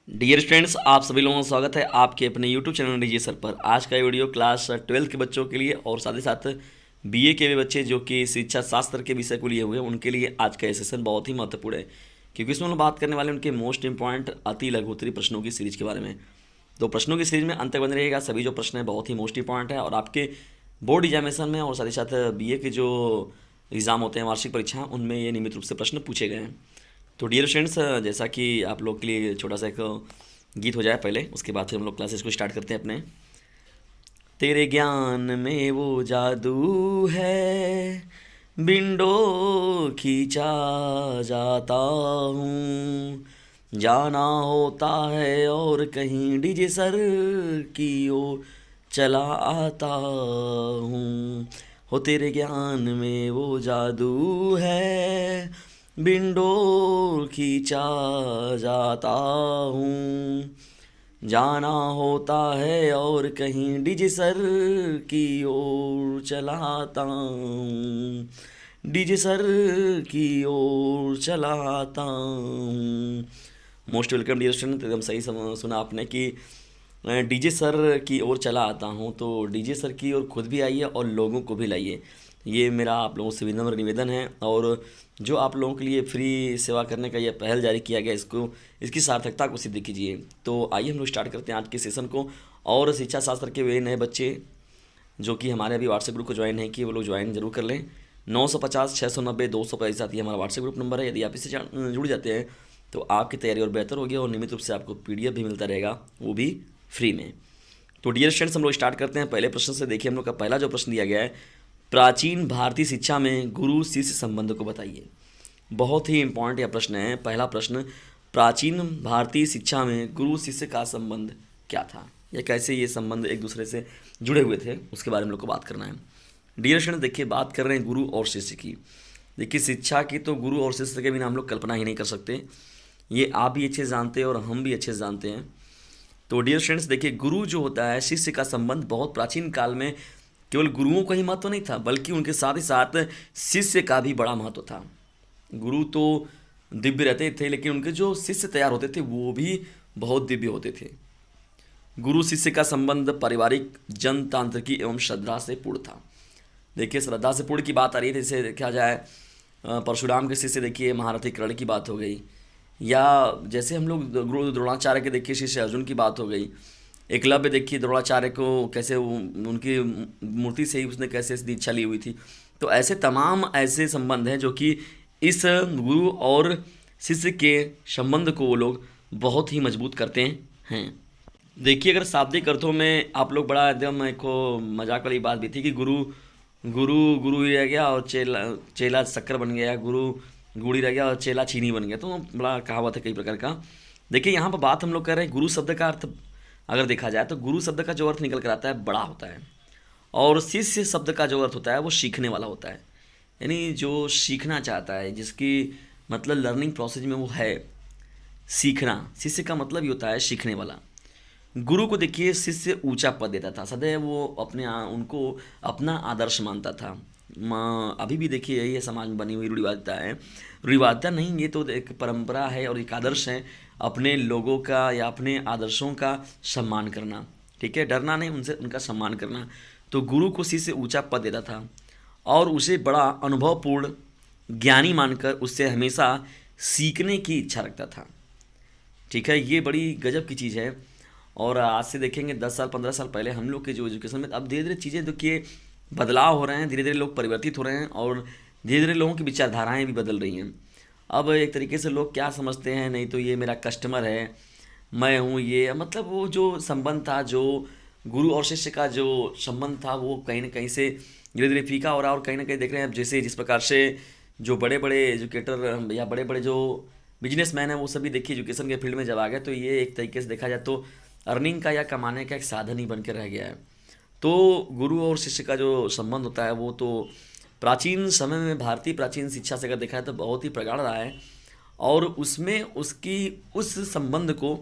Dear students, आप सभी लोगों का स्वागत है आपके अपने यूट्यूब चैनल डीजे सर पर। आज का ये वीडियो क्लास 12 के बच्चों के लिए और साथ ही साथ बीए के भी बच्चे जो कि शिक्षा शास्त्र के विषय को लिए हुए हैं उनके लिए आज का ये सेशन बहुत ही महत्वपूर्ण है, क्योंकि इसमें हम लोग बात करने वाले उनके मोस्ट इंपॉर्टेंट अति लघुत्तरी प्रश्नों की सीरीज के बारे में। तो प्रश्नों की सीरीज में अंत तक बने रहेगा। सभी जो प्रश्न है बहुत ही मोस्ट इंपॉर्टेंट है और आपके बोर्ड एग्जामिनेशन में और साथ ही साथ बीए के जो एग्ज़ाम होते हैं वार्षिक परीक्षा उनमें ये नियमित रूप से प्रश्न पूछे गए हैं। तो डियर स्टूडेंट्स, जैसा कि आप लोग के लिए छोटा सा एक गीत हो जाए पहले, उसके बाद फिर हम लोग क्लासेस को स्टार्ट करते हैं अपने। तेरे ज्ञान में वो जादू है, विंडो खींचा जाता हूँ, जाना होता है और कहीं डीजे सर की ओर चला आता हूँ। हो तेरे ज्ञान में वो जादू है, विंडो खींचा जाता हूँ, जाना होता है और कहीं डीजे सर की ओर चलाता हूँ, डीजे सर की ओर चलाता हूँ। मोस्ट वेलकम डियर स्टूडेंट, एकदम सही सुना आपने कि डीजे सर की ओर चला आता हूँ। तो डीजे सर की ओर खुद भी आइए और लोगों को भी लाइए, ये मेरा आप लोगों से विनम्र निवेदन है। और जो आप लोगों के लिए फ्री सेवा करने का ये पहल जारी किया गया, इसकी सार्थकता को सिद्ध कीजिए। तो आइए हम लोग स्टार्ट करते हैं आज के सेशन को। और शिक्षा शास्त्र के वे नए बच्चे जो कि हमारे अभी व्हाट्सएप ग्रुप को ज्वाइन है कि वो लोग ज्वाइन जरूर कर लें। 950 690 200 ये हमारा व्हाट्सएप ग्रुप नंबर है। यदि आप इससे जुड़ जाते हैं तो आपकी तैयारी और बेहतर होगी और नियमित रूप से आपको PDF भी मिलता रहेगा, वो भी फ्री में। तो डियर स्टूडेंट्स, हम लोग स्टार्ट करते हैं पहले प्रश्न से। देखिए हम लोग का पहला जो प्रश्न दिया गया है, प्राचीन भारतीय शिक्षा में गुरु शिष्य संबंध को बताइए। बहुत ही इंपॉर्टेंट यह प्रश्न है। पहला प्रश्न, प्राचीन भारतीय शिक्षा में गुरु शिष्य का संबंध क्या था या कैसे ये संबंध एक दूसरे से जुड़े हुए थे, उसके बारे में लोग को बात करना है। डियर स्टूडेंट, देखिए बात कर रहे हैं गुरु और शिष्य की। देखिए शिक्षा की तो गुरु और शिष्य के बिना हम लोग कल्पना ही नहीं कर सकते, ये आप भी अच्छे से जानते हैं और हम भी अच्छे से जानते हैं। तो डियर स्टूडेंट्स, देखिए गुरु जो होता है, शिष्य का संबंध बहुत प्राचीन काल में केवल गुरुओं का ही महत्व नहीं था, बल्कि उनके साथ ही साथ शिष्य का भी बड़ा महत्व था। गुरु तो दिव्य रहते थे, लेकिन उनके जो शिष्य तैयार होते थे वो भी बहुत दिव्य होते थे। गुरु शिष्य का संबंध पारिवारिक, जनतांत्रिकी एवं श्रद्धा से पूर्ण था। देखिए श्रद्धा से पूर्ण की बात आ रही है, जैसे देखा जाए परशुराम के शिष्य देखिए महारथी कर्ण की बात हो गई, या जैसे हम लोग गुरु द्रोणाचार्य के देखिए शिष्य अर्जुन की बात हो गई। एकलव्य देखिए द्रोणाचार्य को कैसे उनकी मूर्ति से ही उसने कैसे दीक्षा ली हुई थी। तो ऐसे तमाम ऐसे संबंध हैं जो कि इस गुरु और शिष्य के संबंध को वो लोग बहुत ही मजबूत करते हैं। देखिए अगर शाब्दिक अर्थों में आप लोग बड़ा एकदम एक मजाक वाली बात भी थी कि गुरु गुरु गुरु ही रह गया और चेला चेला शक्कर बन गया, गुरु गुड़ ही रह गया और चेला चीनी बन गया। तो बड़ा कहावत है कई प्रकार का। देखिए यहाँ पर बात हम लोग कर रहे हैं गुरु शब्द का अर्थ अगर देखा जाए तो गुरु शब्द का जो अर्थ निकल कर आता है बड़ा होता है, और शिष्य शब्द का जो अर्थ होता है वो सीखने वाला होता है। यानी जो सीखना चाहता है, जिसकी मतलब लर्निंग प्रोसेस में वो है सीखना, शिष्य का मतलब ही होता है सीखने वाला। गुरु को देखिए शिष्य ऊंचा पद देता था, सदैव वो उनको अपना आदर्श मानता था। अभी भी देखिए यही है समाज में बनी हुई रूढ़िवादिता है। रूढ़िवादिता नहीं, ये तो एक परंपरा है और एक आदर्श है अपने लोगों का या अपने आदर्शों का सम्मान करना। ठीक है, डरना नहीं उनसे, उनका सम्मान करना। तो गुरु को शिष्य ऊंचा पद देता था और उसे बड़ा अनुभवपूर्ण ज्ञानी मानकर उससे हमेशा सीखने की इच्छा रखता था। ठीक है, ये बड़ी गजब की चीज़ है। और आज से देखेंगे 10 साल 15 साल पहले हम लोग के जो एजुकेशन में, अब धीरे धीरे चीज़ें देखिए बदलाव हो रहे हैं, धीरे धीरे लोग परिवर्तित हो रहे हैं और धीरे धीरे लोगों की विचारधाराएं भी बदल रही हैं। अब एक तरीके से लोग क्या समझते हैं, नहीं तो ये मेरा कस्टमर है, मैं हूँ ये, मतलब वो जो संबंध था, जो गुरु और शिष्य का जो संबंध था वो कहीं ना कहीं से धीरे धीरे फीका हो रहा है। और कहीं ना कहीं देख रहे हैं अब जैसे जिस प्रकार से जो बड़े बड़े एजुकेटर या बड़े बड़े जो बिजनेसमैन हैं वो सभी देखिए एजुकेशन के फील्ड में जब आ गए, तो ये एक तरीके से देखा जाए तो अर्निंग का या कमाने का एक साधन ही बन के रह गया है। तो गुरु और शिष्य का जो संबंध होता है वो तो प्राचीन समय में भारतीय प्राचीन शिक्षा से अगर देखा है तो बहुत ही प्रगाढ़ रहा है। और उसमें उसकी उस संबंध को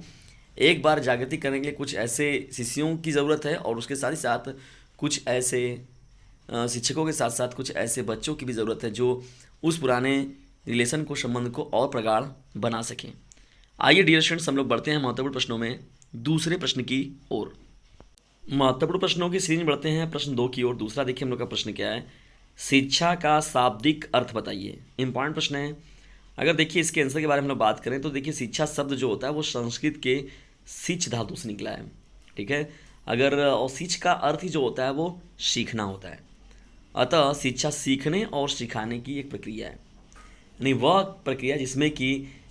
एक बार जागृति करने के लिए कुछ ऐसे शिष्यों की ज़रूरत है और उसके साथ ही साथ कुछ ऐसे शिक्षकों के साथ साथ कुछ ऐसे बच्चों की भी ज़रूरत है जो उस पुराने रिलेशन को, संबंध को और प्रगाढ़ बना सकें। आइए डियर स्टूडेंट्स, हम लोग बढ़ते हैं महत्वपूर्ण प्रश्नों में दूसरे प्रश्न की ओर। महत्वपूर्ण प्रश्नों की सीरीज में बढ़ते हैं प्रश्न 2 की ओर। दूसरा देखिए हम लोग का प्रश्न क्या है, शिक्षा का शाब्दिक अर्थ बताइए। इंपॉर्टेंट प्रश्न है। अगर देखिए इसके आंसर के बारे में हम लोग बात करें तो देखिए शिक्षा शब्द जो होता है वो संस्कृत के सिच धातु से निकला है, ठीक है। अगर और सिच का अर्थ ही जो होता है वो सीखना होता है। अतः शिक्षा सीखने और सिखाने की एक प्रक्रिया है, यानी वह प्रक्रिया जिसमें कि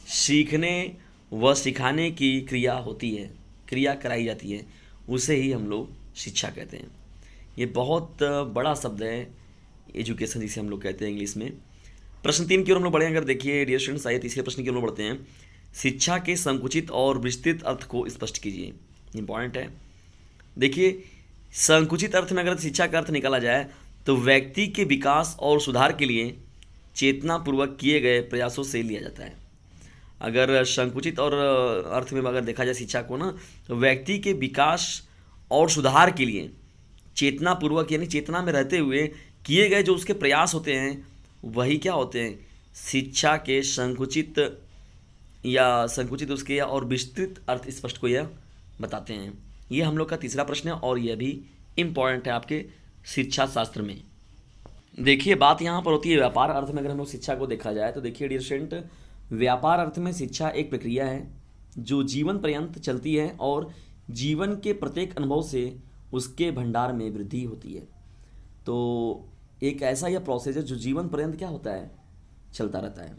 सीखने व सिखाने की क्रिया होती है, क्रिया कराई जाती है, उसे ही हम लोग शिक्षा कहते हैं। ये बहुत बड़ा शब्द है एजुकेशन, जिसे हम लोग कहते हैं इंग्लिश में। प्रश्न 3 की ओर हम लोग बढ़े। अगर देखिए डियर स्टूडेंट्स, आइए तीसरे प्रश्न की ओर बढ़ते हैं। शिक्षा के संकुचित और विस्तृत अर्थ को स्पष्ट कीजिए। इंपॉर्टेंट है। देखिए संकुचित अर्थ में अगर शिक्षा का अर्थ निकाला जाए तो व्यक्ति के विकास और सुधार के लिए चेतनापूर्वक किए गए प्रयासों से लिया जाता है। अगर संकुचित और अर्थ में अगर देखा जाए शिक्षा को ना, तो व्यक्ति के विकास और सुधार के लिए चेतनापूर्वक यानी चेतना में रहते हुए किए गए जो उसके प्रयास होते हैं वही क्या होते हैं, शिक्षा के संकुचित उसके और विस्तृत अर्थ स्पष्ट को यह बताते हैं। ये हम लोग का तीसरा प्रश्न है और यह भी इम्पॉर्टेंट है आपके शिक्षा शास्त्र में। देखिए बात यहाँ पर होती है व्यापार अर्थ में। अगर हम लोग शिक्षा को देखा जाए तो देखिए डियर स्टूडेंट, व्यापार अर्थ में शिक्षा एक प्रक्रिया है जो जीवन पर्यंत चलती है और जीवन के प्रत्येक अनुभव से उसके भंडार में वृद्धि होती है। तो एक ऐसा यह प्रोसेस है जो जीवन पर्यंत क्या होता है, चलता रहता है,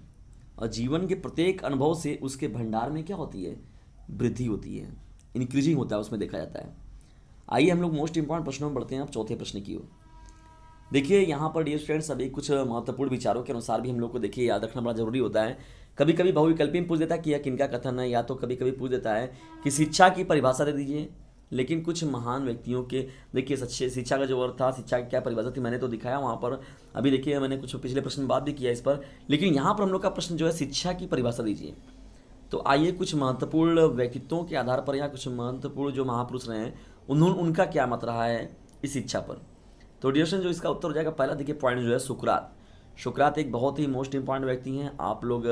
और जीवन के प्रत्येक अनुभव से उसके भंडार में क्या होती है, वृद्धि होती है, इंक्रीजिंग होता है, उसमें देखा जाता है। आइए हम लोग मोस्ट इंपॉर्टेंट प्रश्नों में बढ़ते हैं अब चौथे प्रश्न की ओर। देखिए यहाँ पर डियर स्टूडेंट्स अभी कुछ महत्वपूर्ण विचारों के अनुसार भी हम लोग को देखिए याद रखना बड़ा जरूरी होता है। कभी कभी बहुविकल्पी में पूछ देता है कि यह किनका कथन है, या तो कभी कभी पूछ देता है कि शिक्षा की परिभाषा दे दीजिए। लेकिन कुछ महान व्यक्तियों के देखिए सच्चे शिक्षा का जो अर्थ था, शिक्षा की क्या परिभाषा थी, मैंने तो दिखाया वहाँ पर। अभी देखिए मैंने कुछ पिछले प्रश्न में बात भी किया इस पर, लेकिन यहाँ पर हम लोग का प्रश्न जो है शिक्षा की परिभाषा दीजिए। तो आइए कुछ महत्वपूर्ण व्यक्तित्वों के आधार पर या कुछ महत्वपूर्ण जो महापुरुष रहे हैं उनका क्या मत रहा है इस शिक्षा पर। तो डियर स्टूडेंट, जो इसका उत्तर हो जाएगा पहला देखिए पॉइंट जो है सुकरात। सुकरात एक बहुत ही मोस्ट इंपॉर्टेंट व्यक्ति हैं। आप लोग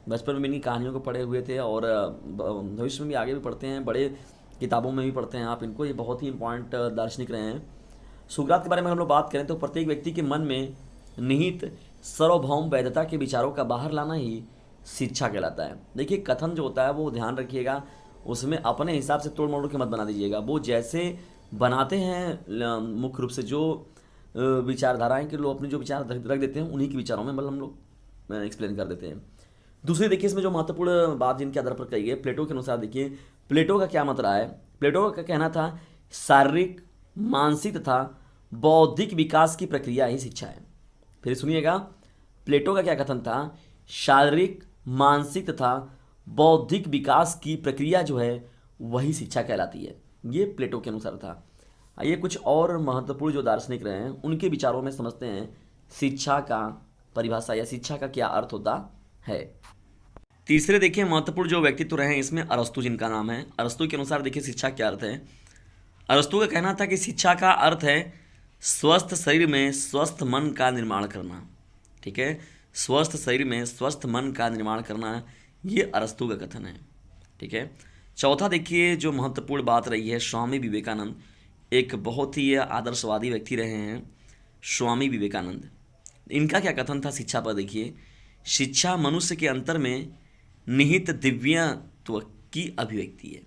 बचपन में इनकी कहानियों को पढ़े हुए थे और भविष्य में भी आगे भी पढ़ते हैं, बड़े किताबों में भी पढ़ते हैं आप इनको। ये बहुत ही इंपॉर्टेंट दार्शनिक रहे हैं। सुकरात के बारे में हम लोग बात करें तो प्रत्येक व्यक्ति के मन में निहित सार्वभौम वैधता के विचारों का बाहर लाना ही शिक्षा कहलाता है। देखिए कथन जो होता है वो ध्यान रखिएगा, उसमें अपने हिसाब से तोड़ मोड़ के मत बना दीजिएगा। वो जैसे बनाते हैं मुख्य रूप से जो विचारधाराएं के लोग अपने जो विचार रख देते हैं उन्हीं के विचारों में मतलब हम लोग एक्सप्लेन कर देते हैं। दूसरी देखिए इसमें जो महत्वपूर्ण बात जिनके आधार पर कही गई, प्लेटो के अनुसार देखिए प्लेटो का क्या मत रहा है। प्लेटो का कहना था शारीरिक, मानसिक तथा बौद्धिक विकास की प्रक्रिया ही शिक्षा है। फिर सुनिएगा, प्लेटो का क्या कथन था, शारीरिक, मानसिक तथा बौद्धिक विकास की प्रक्रिया जो है वही शिक्षा कहलाती है। ये प्लेटो के अनुसार था। आइए कुछ और महत्वपूर्ण जो दार्शनिक रहे हैं उनके विचारों में समझते हैं शिक्षा का परिभाषा या शिक्षा का क्या अर्थ होता है। तीसरे देखिए महत्वपूर्ण जो व्यक्तित्व रहे हैं इसमें अरस्तु जिनका नाम है। अरस्तु के अनुसार देखिए शिक्षा क्या अर्थ है। अरस्तु का कहना था कि शिक्षा का अर्थ है स्वस्थ शरीर में स्वस्थ मन का निर्माण करना। ठीक है, स्वस्थ शरीर में स्वस्थ मन का निर्माण करना, ये अरस्तु का कथन है। ठीक है। चौथा देखिए जो महत्वपूर्ण बात रही है, स्वामी विवेकानंद एक बहुत ही आदर्शवादी व्यक्ति रहे हैं। स्वामी विवेकानंद, इनका क्या कथन था शिक्षा पर देखिए, शिक्षा मनुष्य के अंतर में निहित दिव्यत्व की अभिव्यक्ति है।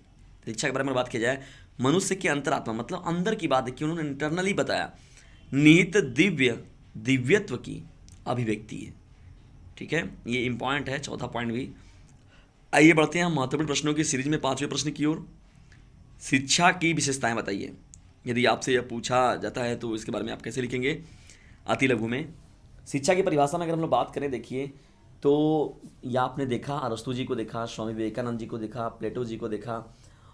शिक्षा के बारे में बात की जाए, मनुष्य के अंतरात्मा मतलब अंदर की बात देखिए, उन्होंने इंटरनली बताया, निहित दिव्यत्व की अभिव्यक्ति है। ठीक है, ये इंपॉर्टेंट है चौथा पॉइंट भी। आइए बढ़ते हैं हम महत्वपूर्ण प्रश्नों की सीरीज में पांचवें प्रश्न की ओर। शिक्षा की विशेषताएं बताइए। यदि आपसे यह पूछा जाता है तो इसके बारे में आप कैसे लिखेंगे अति लघु में। शिक्षा की परिभाषा में अगर हम लोग बात करें देखिए तो या आपने देखा अरस्तु जी को देखा, स्वामी विवेकानंद जी को देखा, प्लेटो जी को देखा,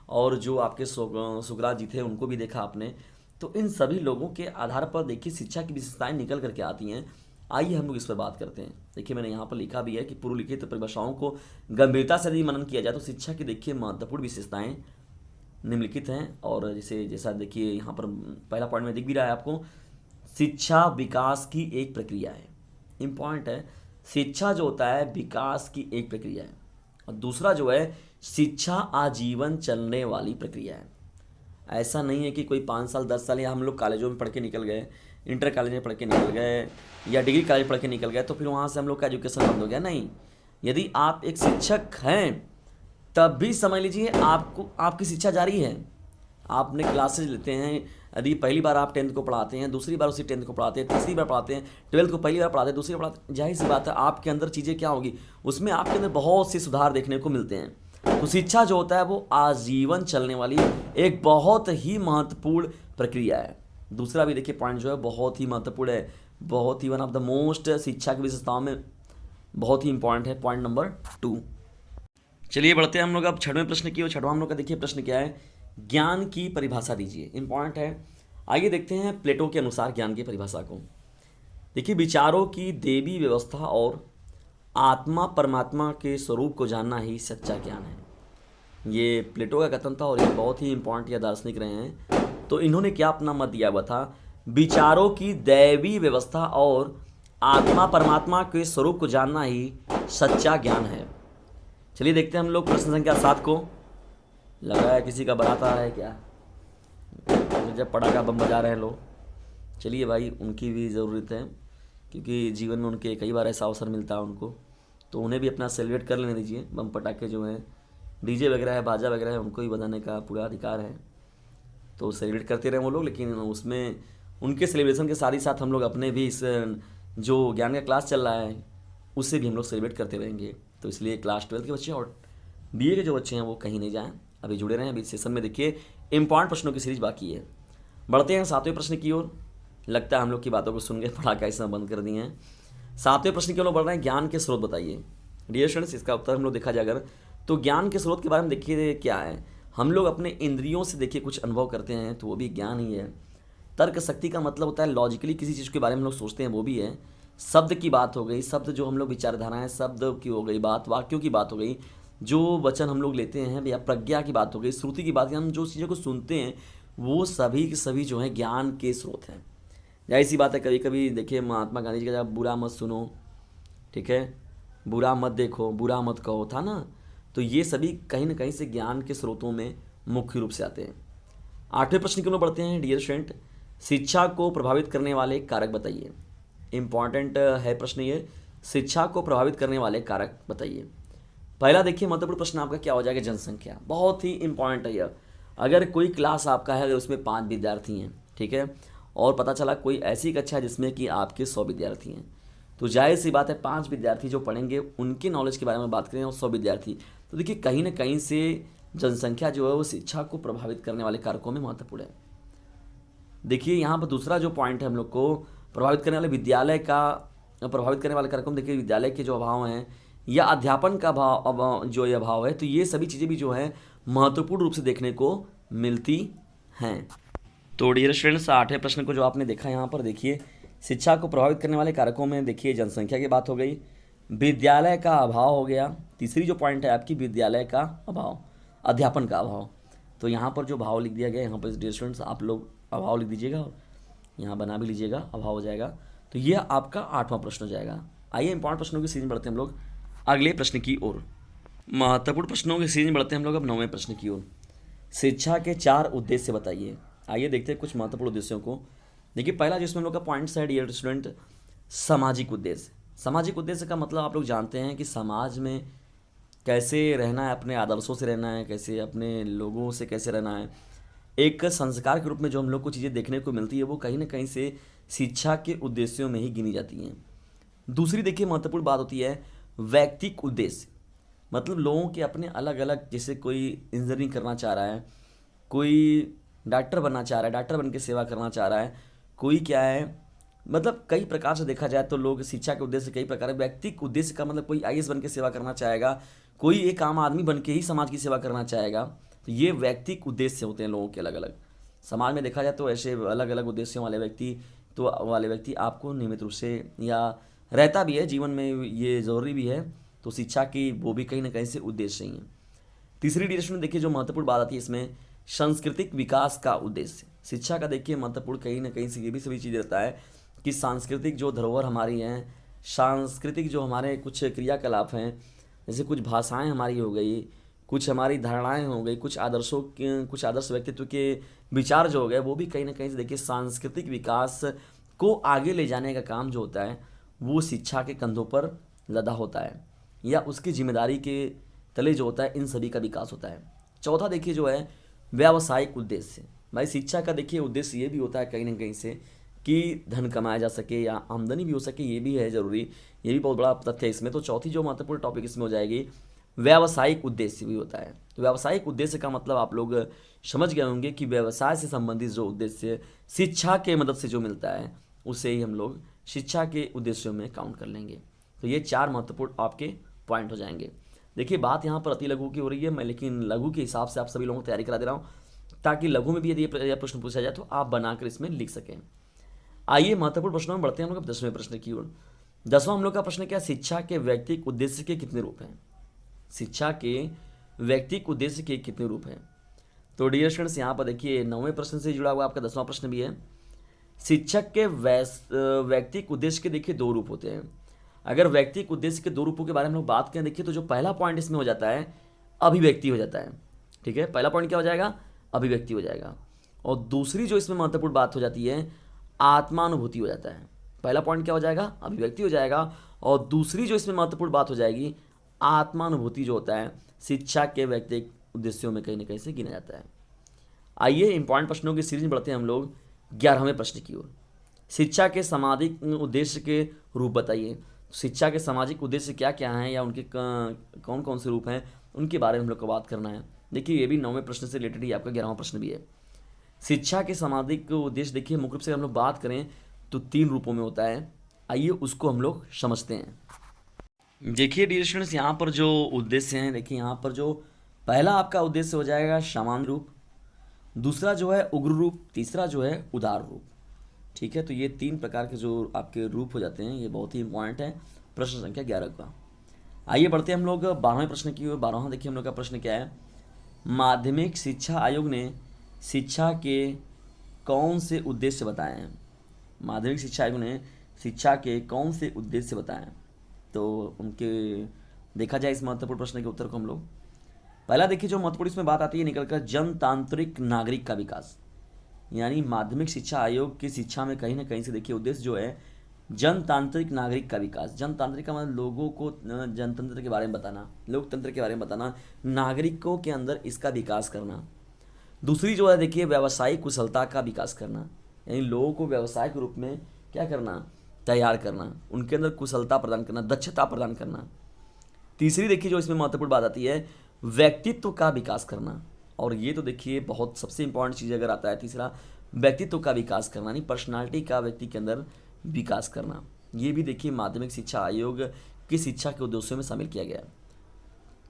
और जो आपके सुकरात जी थे उनको भी देखा आपने। तो इन सभी लोगों के आधार पर देखिए शिक्षा की विशेषताएं निकल करके आती हैं। आइए हम लोग इस पर बात करते हैं। देखिए मैंने यहाँ पर लिखा भी है कि पूर्व लिखित परिभाषाओं को गंभीरता से यदि मनन किया जाए तो शिक्षा की देखिए महत्वपूर्ण विशेषताएं निम्नलिखित हैं। और जैसा देखिए यहाँ पर पहला पॉइंट में दिख भी रहा है आपको, शिक्षा विकास की एक प्रक्रिया है। इंपॉर्टेंट है, शिक्षा जो होता है विकास की एक प्रक्रिया है। और दूसरा जो है शिक्षा आजीवन चलने वाली प्रक्रिया है। ऐसा नहीं है कि कोई 5 साल 10 साल या हम लोग कॉलेजों में पढ़ के निकल गए, इंटर कॉलेज में पढ़ के निकल गए या डिग्री कॉलेज पढ़ के निकल गए तो फिर वहाँ से हम लोग का एजुकेशन बंद हो गया। नहीं, यदि आप एक शिक्षक हैं तब भी समझ लीजिए आपको आपकी शिक्षा जारी है। आपने क्लासेज लेते हैं, यदि पहली बार आप 10th को पढ़ाते हैं, दूसरी बार उसी 10th को पढ़ाते हैं, तीसरी बार पढ़ाते हैं, 12th को पहली बार पढ़ाते हैं, दूसरी बार पढ़ाते हैं, जाहिर सी बात है आपके अंदर चीज़ें क्या होगी, उसमें आपके अंदर बहुत सी सुधार देखने को मिलते हैं। तो शिक्षा जो होता है वो आजीवन चलने वाली एक बहुत ही महत्वपूर्ण प्रक्रिया है। दूसरा भी देखिए पॉइंट जो है बहुत ही महत्वपूर्ण है, बहुत ही वन ऑफ द मोस्ट शिक्षा की विशेषताओं में बहुत ही इंपॉर्टेंट है, पॉइंट नंबर 2। चलिए बढ़ते हैं हम लोग अब छठवें प्रश्न की ओर। छठवां हम लोग का देखिए प्रश्न क्या है, ज्ञान की परिभाषा दीजिए। इंपॉर्टेंट है, आइए देखते हैं प्लेटो के अनुसार ज्ञान की परिभाषा को। देखिए विचारों की दैवी व्यवस्था और आत्मा परमात्मा के स्वरूप को जानना ही सच्चा ज्ञान है। ये प्लेटो का कथन था और ये बहुत ही इंपॉर्टेंट या दार्शनिक रहे हैं। तो इन्होंने क्या अपना मत दिया हुआ था, विचारों की दैवी व्यवस्था और आत्मा परमात्मा के स्वरूप को जानना ही सच्चा ज्ञान है। चलिए देखते हैं हम लोग प्रश्न संख्या 7 को। लगा है किसी का बनाता है क्या, जब पटाखा बम बजा रहे हैं लोग। चलिए भाई उनकी भी ज़रूरत है क्योंकि जीवन में उनके कई बार ऐसा अवसर मिलता है उनको, तो उन्हें भी अपना सेलिब्रेट कर लेने दीजिए। बम पटाखे जो हैं, डीजे वगैरह है, बाजा वगैरह है, उनको ही बजाने का पूरा अधिकार है, तो सेलिब्रेट करते रहें वो लोग। लेकिन उसमें उनके सेलिब्रेशन के साथ ही साथ हम लोग अपने भी इस जो ज्ञान का क्लास चल रहा है उससे भी हम लोग सेलिब्रेट करते रहेंगे। तो इसलिए क्लास 12 के बच्चे और BA के जो बच्चे हैं वो कहीं नहीं जाएं, अभी जुड़े रहें। अभी सेशन में देखिए इंपॉर्टेंट प्रश्नों की सीरीज बाकी है। बढ़ते हैं 7वें प्रश्न की ओर। लगता है हम लोग की बातों को सुन के पढ़ाका इस समय बंद कर दिए हैं। 7वें प्रश्न की ओर बढ़ रहे हैं, ज्ञान के स्रोत बताइए। डियर स्टूडेंट्स, इसका उत्तर हम लोग देखा जाए अगर तो ज्ञान के स्रोत के बारे में देखिए क्या है। हम लोग अपने इंद्रियों से देखिए कुछ अनुभव करते हैं तो वो भी ज्ञान ही है। तर्क शक्ति का मतलब होता है लॉजिकली किसी चीज़ के बारे में हम लोग सोचते हैं, वो भी है। शब्द की बात हो गई, शब्द जो हम लोग विचारधाराएं, शब्द की हो गई बात, वाक्यों की बात हो गई, जो वचन हम लोग लेते हैं, या प्रज्ञा की बात हो गई, श्रुति की बात, हम जो चीज़ों को सुनते हैं वो सभी के सभी जो है ज्ञान के स्रोत हैं। जाहिर सी बात है, कभी कभी देखिए महात्मा गांधी जी का जब बुरा मत सुनो, ठीक है, बुरा मत देखो, बुरा मत कहो था ना, तो ये सभी कहीं ना कहीं से ज्ञान के स्रोतों में मुख्य रूप से आते हैं। 8वें प्रश्न की ओर बढ़ते हैं। डियर स्टूडेंट, शिक्षा को प्रभावित करने वाले कारक बताइए। इंपॉर्टेंट है प्रश्न ये, शिक्षा को प्रभावित करने वाले कारक बताइए। पहला देखिए महत्वपूर्ण प्रश्न आपका क्या हो जाएगा, जनसंख्या। बहुत ही इंपॉर्टेंट है यह। अगर कोई क्लास आपका है, अगर उसमें 5 विद्यार्थी हैं, ठीक है, और पता चला कोई ऐसी कक्षा है जिसमें कि आपके 100 विद्यार्थी हैं, तो जाहिर सी बात है 5 विद्यार्थी जो पढ़ेंगे उनके नॉलेज के बारे में बात करें और 100 विद्यार्थी, तो देखिए कहीं ना कहीं से जनसंख्या जो है वो शिक्षा को प्रभावित करने वाले कारकों में महत्वपूर्ण है। देखिए यहाँ पर दूसरा जो पॉइंट है हम लोग को प्रभावित करने वाले विद्यालय का प्रभावित करने वाले कार्यक्रम, देखिए विद्यालय के जो अभाव हैं या अध्यापन का अभाव जो ये अभाव है, तो ये सभी चीज़ें भी जो है महत्वपूर्ण रूप से देखने को मिलती हैं। तो डियर स्टूडेंट्स, 8वें प्रश्न को जो आपने देखा यहाँ पर देखिए, शिक्षा को प्रभावित करने वाले कारकों में देखिए जनसंख्या की बात हो गई, विद्यालय का अभाव हो गया, तीसरी जो पॉइंट है आपकी विद्यालय का अभाव, अध्यापन का अभाव। तो यहाँ पर जो भाव लिख दिया गया, यहाँ पर डियर स्टूडेंट्स आप लोग अभाव लिख दीजिएगा और यहाँ बना भी लीजिएगा, अभाव हो जाएगा। तो ये आपका 8वां प्रश्न हो जाएगा। आइए इंपॉर्टेंट प्रश्नों की सीरीज में बढ़ते हैं हम लोग अगले प्रश्न की ओर। महत्वपूर्ण प्रश्नों की सीरीज में बढ़ते हैं हम लोग अब 9वें प्रश्न की ओर। शिक्षा के 4 उद्देश्य बताइए। आइए देखते हैं कुछ महत्वपूर्ण उद्देश्यों को। देखिए पहला जिसमें हम लोग का पॉइंट्स है डियर स्टूडेंट, सामाजिक उद्देश्य। सामाजिक उद्देश्य का मतलब आप लोग जानते हैं कि समाज में कैसे रहना है, अपने आदर्शों से रहना है, कैसे अपने लोगों से कैसे रहना है। एक संस्कार के रूप में जो हम लोग को चीज़ें देखने को मिलती है वो कहीं ना कहीं से शिक्षा के उद्देश्यों में ही गिनी जाती हैं। दूसरी देखिए महत्वपूर्ण बात होती है व्यक्तिक उद्देश्य, मतलब लोगों के अपने अलग अलग, जैसे कोई इंजीनियरिंग करना चाह रहा है, कोई डॉक्टर बनना चाह रहा है, डॉक्टर बन के सेवा करना चाह रहा है, कोई क्या है, मतलब कई प्रकार से देखा जाए तो लोग शिक्षा के उद्देश्य कई प्रकार है। व्यक्तिक उद्देश्य का मतलब कोई IAS बन के सेवा करना चाहेगा, कोई एक आम आदमी बन के ही समाज की सेवा करना चाहेगा। तो ये व्यक्तिक उद्देश्य होते हैं लोगों के अलग अलग। समाज में देखा जाए तो ऐसे अलग अलग उद्देश्यों वाले व्यक्ति आपको नियमित रूप से या रहता भी है जीवन में, ये ज़रूरी भी है। तो शिक्षा की वो भी कहीं ना कहीं से उद्देश्य ही है। तीसरी डायरेक्शन में देखिए जो महत्वपूर्ण बात आती है इसमें, सांस्कृतिक विकास का उद्देश्य। शिक्षा का देखिए महत्वपूर्ण कहीं ना कहीं से ये भी सभी चीज़ रहता है कि सांस्कृतिक जो धरोहर हमारी हैं, सांस्कृतिक जो हमारे कुछ क्रियाकलाप हैं, जैसे कुछ भाषाएं हमारी हो गई, कुछ हमारी धारणाएं हो गई, कुछ आदर्श व्यक्तित्व के विचार जो हो गए, वो भी कहीं ना कहीं से देखिए सांस्कृतिक विकास को आगे ले जाने का काम जो होता है वो शिक्षा के कंधों पर लदा होता है, या उसकी जिम्मेदारी के तले जो होता है इन सभी का विकास होता है। चौथा देखिए जो है व्यावसायिक उद्देश्य। भाई शिक्षा का देखिए उद्देश्य ये भी होता है कहीं ना कहीं से कि धन कमाया जा सके या आमदनी भी हो सके, ये भी है ज़रूरी, ये भी बहुत बड़ा तथ्य है इसमें। तो चौथी जो महत्वपूर्ण टॉपिक इसमें हो जाएगी, व्यावसायिक उद्देश्य भी होता है। तो व्यावसायिक उद्देश्य का मतलब आप लोग समझ गए होंगे कि व्यवसाय से संबंधित जो उद्देश्य शिक्षा के मदद से जो मिलता है उसे ही हम लोग शिक्षा के उद्देश्यों में काउंट कर लेंगे। तो ये 4 महत्वपूर्ण आपके पॉइंट हो जाएंगे। देखिए बात यहाँ पर अति लघु की हो रही है, मैं लेकिन लघु के हिसाब से आप सभी लोगों को तैयारी करा दे रहा हूँ, ताकि लघु में भी यदि यह प्रश्न पूछा जाए तो आप बनाकर इसमें लिख सकें। आइए महत्वपूर्ण प्रश्नों में बढ़ते हैं हम लोग 10वें प्रश्न की ओर। 10वां हम लोग का प्रश्न क्या, शिक्षा के व्यक्तिक उद्देश्य के कितने रूप हैं? शिक्षा के व्यक्तिक उद्देश्य के कितने रूप हैं? तो डियर स्टूडेंट्स यहाँ पर देखिए 9वें प्रश्न से जुड़ा हुआ आपका 10वां प्रश्न भी है। शिक्षक के व्यक्तिक उद्देश्य के देखिए 2 रूप होते हैं। अगर व्यक्तिक उद्देश्य के 2 रूपों के बारे में हम लोग बात करें देखिए, तो जो पहला पॉइंट इसमें हो जाता है अभिव्यक्ति हो जाता है। ठीक है, पहला पॉइंट क्या हो जाएगा, अभिव्यक्ति हो जाएगा। और दूसरी जो इसमें महत्वपूर्ण बात हो जाती है आत्मानुभूति हो जाता है। पहला पॉइंट क्या हो जाएगा, अभिव्यक्ति हो जाएगा, और दूसरी जो इसमें महत्वपूर्ण बात हो जाएगी आत्मानुभूति जो होता है शिक्षा के व्यक्तिक उद्देश्यों में कहीं ना कहीं से गिना जाता है। आइए इंपॉर्टेंट प्रश्नों की सीरीज में बढ़ते हैं हम लोग 11वें प्रश्न की ओर। शिक्षा के सामाजिक उद्देश्य के रूप बताइए। शिक्षा के सामाजिक उद्देश्य क्या क्या हैं या उनके कौन कौन से रूप हैं, उनके बारे में हम लोग को बात करना है। देखिए ये भी 9वें प्रश्न से रिलेटेड ही आपका 11वां प्रश्न भी है। शिक्षा के सामाजिक उद्देश्य देखिए मुख्य रूप से हम लोग बात करें तो 3 रूपों में होता है। आइए उसको हम लोग समझते हैं। देखिए डियर स्टूडेंट्स यहाँ पर जो उद्देश्य हैं, देखिए यहाँ पर जो पहला आपका उद्देश्य हो जाएगा सामान्य रूप, दूसरा जो है उग्र रूप, तीसरा जो है उदार रूप। ठीक है, तो ये 3 प्रकार के जो आपके रूप हो जाते हैं, ये बहुत ही इंपॉर्टेंट है प्रश्न संख्या 11 का। आइए बढ़ते हैं हम लोग 12वें प्रश्न की ओर। 12वां देखिए हम लोग का प्रश्न क्या है, माध्यमिक शिक्षा आयोग ने शिक्षा के कौन से उद्देश्य बताए हैं? माध्यमिक शिक्षा आयोग ने शिक्षा के कौन से उद्देश्य बताए हैं? तो उनके देखा जाए इस महत्वपूर्ण प्रश्न के उत्तर को हम लोग, पहला देखिए जो महत्वपूर्ण इसमें बात आती है निकल कर जनतांत्रिक नागरिक का विकास। यानी माध्यमिक शिक्षा आयोग की शिक्षा में कहीं ना कहीं से देखिए उद्देश्य जो है जनतांत्रिक नागरिक का विकास। जनतांत्रिक का मतलब लोगों को जनतंत्र के बारे में बताना, लोकतंत्र के बारे में बताना, नागरिकों के अंदर इसका विकास करना। दूसरी जो है देखिए व्यावसायिक कुशलता का विकास करना, यानी लोगों को व्यवसाय के रूप में क्या करना, तैयार करना, उनके अंदर कुशलता प्रदान करना, दक्षता प्रदान करना। तीसरी देखिए जो इसमें महत्वपूर्ण बात आती है व्यक्तित्व का विकास करना, और ये तो देखिए बहुत सबसे इंपॉर्टेंट चीज़ अगर आता है तीसरा, व्यक्तित्व का विकास करना, यानी पर्सनालिटी का व्यक्ति के अंदर विकास करना। ये भी देखिए माध्यमिक शिक्षा आयोग की शिक्षा के उद्देश्यों में शामिल किया गया।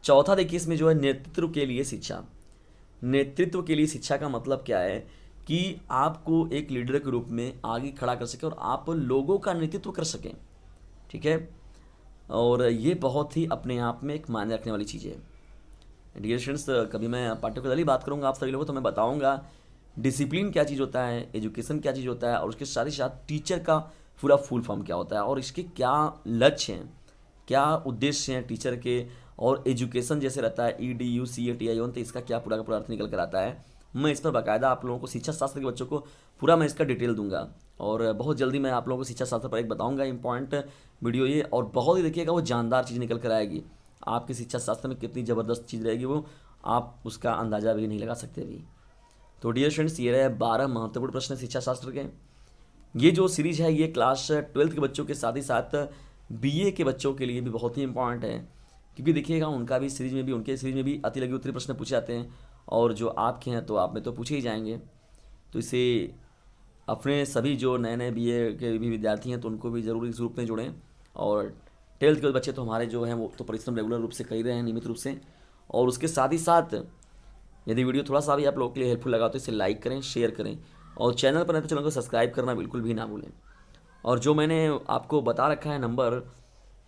चौथा देखिए इसमें जो है नेतृत्व के लिए शिक्षा। नेतृत्व के लिए शिक्षा का मतलब क्या है कि आपको एक लीडर के रूप में आगे खड़ा कर सके और आप लोगों का नेतृत्व कर सकें। ठीक है, और ये बहुत ही अपने आप में एक मायने रखने वाली चीज़ है। डियर स्टूडेंट्स, कभी मैं पार्टिकुलरली बात करूंगा आप सभी लोगों तो मैं बताऊंगा डिसिप्लिन क्या चीज़ होता है, एजुकेशन क्या चीज़ होता है, और उसके साथ ही साथ टीचर का पूरा फुल फॉर्म क्या होता है और इसके क्या लक्ष्य हैं, क्या उद्देश्य हैं टीचर के, और एजुकेशन जैसे रहता है EDUCATION, तो इसका क्या पूरा का पूरा अर्थ निकल कर आता है। मैं इस पर बाकायदा आप लोगों को शिक्षा शास्त्र के बच्चों को पूरा मैं इसका डिटेल दूंगा, और बहुत जल्दी मैं आप लोगों को शिक्षा शास्त्र पर एक बताऊंगा इंपॉर्टेंट वीडियो ये, और बहुत ही देखिएगा वो जानदार चीज़ निकल कर आएगी। आपकी शिक्षा शास्त्र में कितनी ज़बरदस्त चीज़ रहेगी वो आप उसका अंदाज़ा भी नहीं लगा सकते अभी। तो डियर स्टूडेंट्स, ये रहे 12 महत्वपूर्ण प्रश्न शिक्षा शास्त्र के। ये जो सीरीज़ है ये क्लास 12th के बच्चों के साथ ही साथ BA के बच्चों के लिए भी बहुत ही इंपॉर्टेंट है, क्योंकि देखिएगा उनका भी सीरीज में भी, उनके सीरीज में भी अति लघु उत्तरीय प्रश्न पूछे जाते हैं, और जो आपके हैं तो आप में तो पूछे ही जाएंगे। तो इसे अपने सभी जो नए नए BA के भी विद्यार्थी हैं तो उनको भी ज़रूर इस ग्रुप में जुड़ें, और 12th के बच्चे तो हमारे जो हैं वो तो परिश्रम रेगुलर रूप से कर ही रहे हैं, नियमित रूप से। और उसके साथ ही साथ यदि वीडियो थोड़ा सा भी आप लोगों के लिए हेल्पफुल लगा तो इसे लाइक करें, शेयर करें, और चैनल पर नहीं तो चैनल को सब्सक्राइब करना बिल्कुल भी ना भूलें। और जो मैंने आपको बता रखा है नंबर,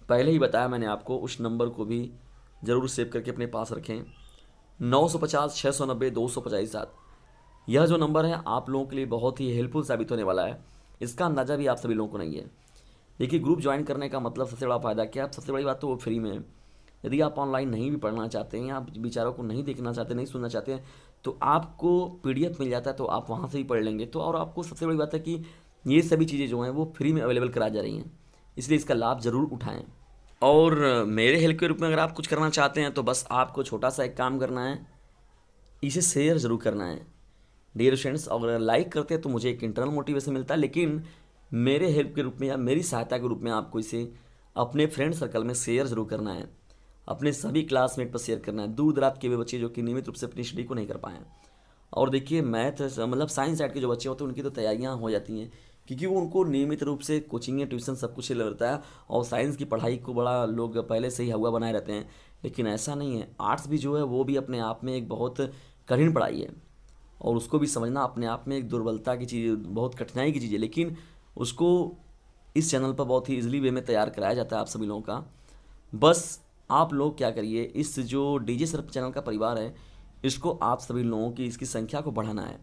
पहले ही बताया मैंने आपको, उस नंबर को भी ज़रूर सेव करके अपने पास रखें, 950 690 257। यह जो नंबर है आप लोगों के लिए बहुत ही हेल्पफुल साबित होने वाला है, इसका अंदाज़ा भी आप सभी लोगों को नहीं है। देखिए ग्रुप ज्वाइन करने का मतलब सबसे बड़ा फ़ायदा क्या है, सबसे बड़ी बात तो वो फ्री में है। यदि आप ऑनलाइन नहीं भी पढ़ना चाहते हैं या आप विचारों को नहीं देखना चाहते, नहीं सुनना चाहते हैं, तो आपको पीडीएफ मिल जाता है, तो आप वहाँ से ही पढ़ लेंगे। तो और आपको सबसे बड़ी बात है कि ये सभी चीज़ें जो हैं वो फ्री में अवेलेबल करा जा रही हैं, इसलिए इसका लाभ ज़रूर उठाएँ। और मेरे हेल्प के रूप में अगर आप कुछ करना चाहते हैं तो बस आपको छोटा सा एक काम करना है, इसे शेयर ज़रूर करना है डियर फ्रेंड्स। और अगर लाइक करते हैं तो मुझे एक इंटरनल मोटिवेशन मिलता है, लेकिन मेरे हेल्प के रूप में या मेरी सहायता के रूप में आपको इसे अपने फ्रेंड सर्कल में शेयर ज़रूर करना है, अपने सभी क्लासमेट पर शेयर करना है, दूर दराज के वे बच्चे जो कि नियमित रूप से अपनी स्टडी को नहीं कर पाए हैं। और देखिए मैथ मतलब साइंस साइड के जो बच्चे होते हैं उनकी तो तैयारियां हो जाती हैं, क्योंकि वो उनको नियमित रूप से कोचिंग ट्यूशन सब कुछ लगता है, और साइंस की पढ़ाई को बड़ा लोग पहले से ही हवा बनाए रहते हैं, लेकिन ऐसा नहीं है। आर्ट्स भी जो है वो भी अपने आप में एक बहुत कठिन पढ़ाई है, और उसको भी समझना अपने आप में एक दुर्बलता की चीज़, बहुत कठिनाई की चीज़ है, लेकिन उसको इस चैनल पर बहुत ही इजीली वे में तैयार कराया जाता है आप सभी लोगों का। बस आप लोग क्या करिए, इस जो डीजे सर चैनल का परिवार है, इसको आप सभी लोगों की इसकी संख्या को बढ़ाना है,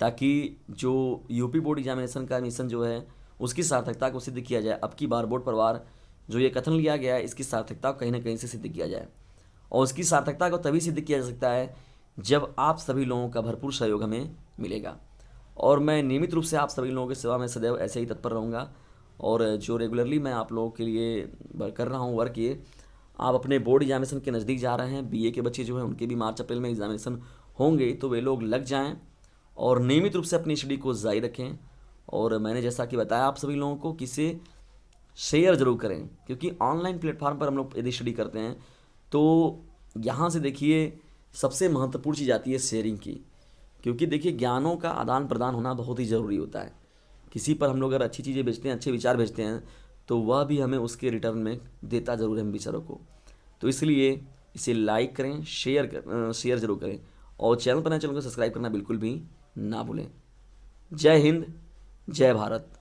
ताकि जो यूपी बोर्ड एग्जामिनेशन का मिशन जो है उसकी सार्थकता को सिद्ध किया जाए। अब की बार बोर्ड परिवार जो ये कथन लिया गया है, इसकी सार्थकता को कहीं ना कहीं से सिद्ध किया जाए, और उसकी सार्थकता को तभी सिद्ध किया जा सकता है जब आप सभी लोगों का भरपूर सहयोग हमें मिलेगा। और मैं नियमित रूप से आप सभी लोगों की सेवा में सदैव ऐसे ही तत्पर रहूँगा, और जो रेगुलरली मैं आप लोगों के लिए कर रहा हूँ वर्क, ये आप अपने बोर्ड एग्जामिनेशन के नज़दीक जा रहे हैं, बीए के बच्चे जो हैं उनके भी मार्च अप्रैल में एग्जामिनेशन होंगे, तो वे लोग लग जाएं और नियमित रूप से अपनी स्टडी को जारी रखें। और मैंने जैसा कि बताया आप सभी लोगों को कि इसे शेयर ज़रूर करें, क्योंकि ऑनलाइन प्लेटफॉर्म पर हम लोग यदि स्टडी करते हैं तो यहाँ से देखिए सबसे महत्वपूर्ण चीज़ आती है शेयरिंग की, क्योंकि देखिए ज्ञानों का आदान प्रदान होना बहुत ही ज़रूरी होता है। किसी पर हम लोग अगर अच्छी चीज़ें भेजते हैं, अच्छे विचार भेजते हैं, तो वह भी हमें उसके रिटर्न में देता ज़रूर है हम विचारों को। तो इसलिए इसे लाइक करें, शेयर ज़रूर करें, और चैनल पर नए चैनल को सब्सक्राइब करना बिल्कुल भी ना भूलें। जय हिंद, जय भारत।